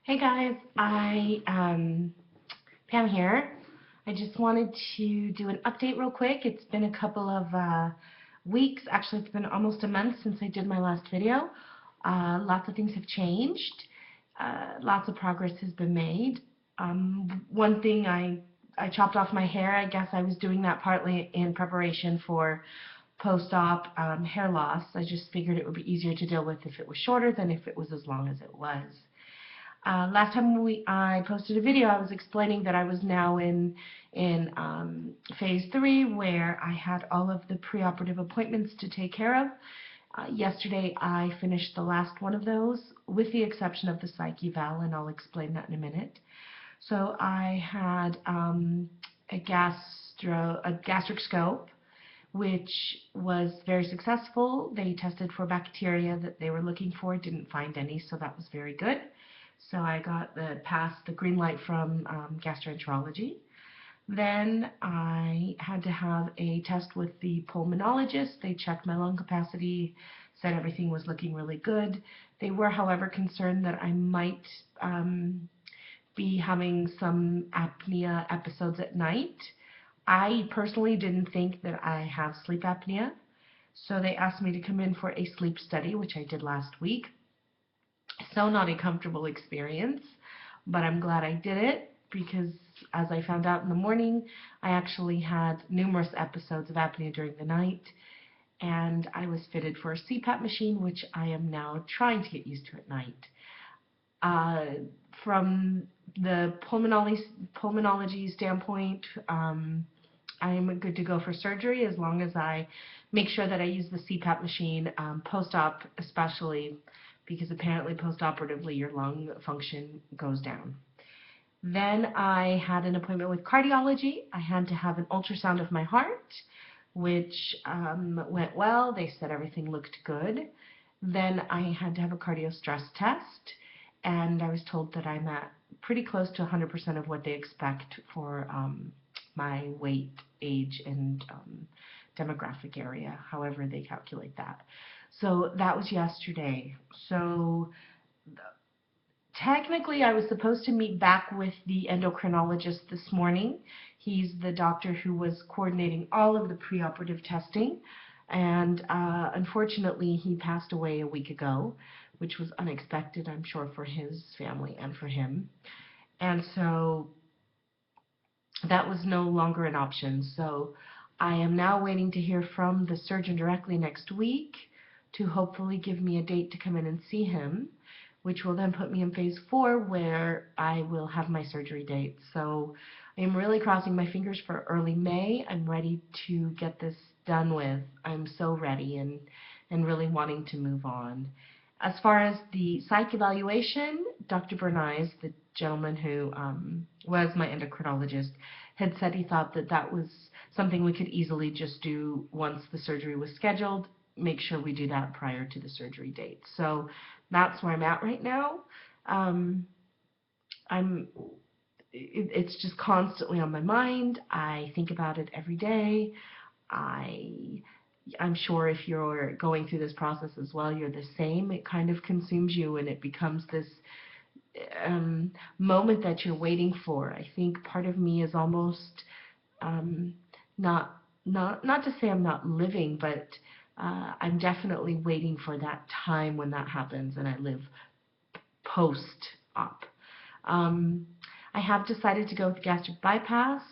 Hey guys, Pam here. I just wanted to do an update real quick. It's been a couple of weeks, actually it's been almost a month since I did my last video. Lots of things have changed. Lots of progress has been made. One thing I chopped off my hair. I guess I was doing that partly in preparation for post-op hair loss. I just figured it would be easier to deal with if it was shorter than if it was as long as it was. Last time I posted a video, I was explaining that I was now in phase 3, where I had all of the preoperative appointments to take care of. Yesterday I finished the last one of those, with the exception of the psych eval, and I'll explain that in a minute. So I had a gastric scope, which was very successful. They tested for bacteria that they were looking for, didn't find any, so that was very good. So I got passed the green light from gastroenterology. Then I had to have a test with the pulmonologist. They checked my lung capacity, said everything was looking really good. They were, however, concerned that I might be having some apnea episodes at night. I personally didn't think that I have sleep apnea, so they asked me to come in for a sleep study, which I did last week. So not a comfortable experience, but I'm glad I did it, because as I found out in the morning, I actually had numerous episodes of apnea during the night, and I was fitted for a CPAP machine, which I am now trying to get used to at night. From the pulmonology standpoint, I'm good to go for surgery as long as I make sure that I use the CPAP machine post-op, especially because apparently post-operatively your lung function goes down. Then I had an appointment with cardiology. I had to have an ultrasound of my heart, which went well. They said everything looked good. Then I had to have a cardio stress test, and I was told that I'm at pretty close to 100% of what they expect for my weight, age, and demographic area, however they calculate that. So that was yesterday. So technically I was supposed to meet back with the endocrinologist this morning. He's the doctor who was coordinating all of the preoperative testing, and unfortunately he passed away a week ago, which was unexpected, I'm sure, for his family and for him. And so that was no longer an option. So I am now waiting to hear from the surgeon directly next week to hopefully give me a date to come in and see him, which will then put me in phase 4, where I will have my surgery date. So I am really crossing my fingers for early May. I'm ready to get this done with. I'm so ready and really wanting to move on. As far as the psych evaluation, Dr. Bernays, the gentleman who was my endocrinologist, had said he thought that that was something we could easily just do once the surgery was scheduled. Make sure we do that prior to the surgery date. So that's where I'm at right now. It's just constantly on my mind. I think about it every day. I'm sure if you're going through this process as well, you're the same. It kind of consumes you, and it becomes this moment that you're waiting for. I think part of me is almost not to say I'm not living, but I'm definitely waiting for that time when that happens and I live post-op. I have decided to go with gastric bypass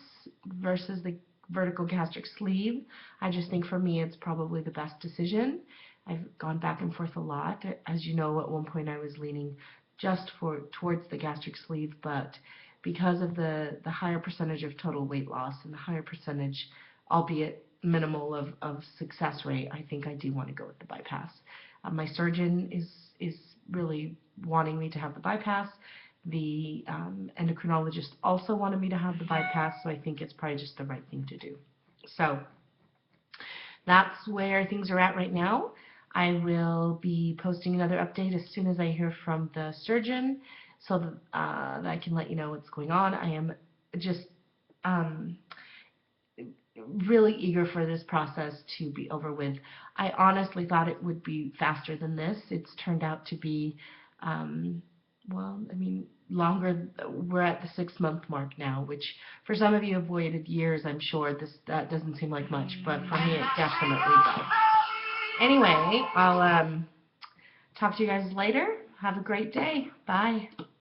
versus the vertical gastric sleeve. I just think for me it's probably the best decision. I've gone back and forth a lot. As you know, at one point I was leaning just towards the gastric sleeve, but because of the higher percentage of total weight loss and the higher percentage, albeit minimal, of success rate, I think I do want to go with the bypass. My surgeon is really wanting me to have the bypass. The endocrinologist also wanted me to have the bypass, so I think it's probably just the right thing to do. So that's where things are at right now. I will be posting another update as soon as I hear from the surgeon, so that I can let you know what's going on. I am just really eager for this process to be over with. I honestly thought it would be faster than this. It's turned out to be well, I mean, longer. We're at the 6-month mark now, which for some of you have waited years, I'm sure. That doesn't seem like much, but for me, it definitely does. Anyway, I'll talk to you guys later. Have a great day. Bye.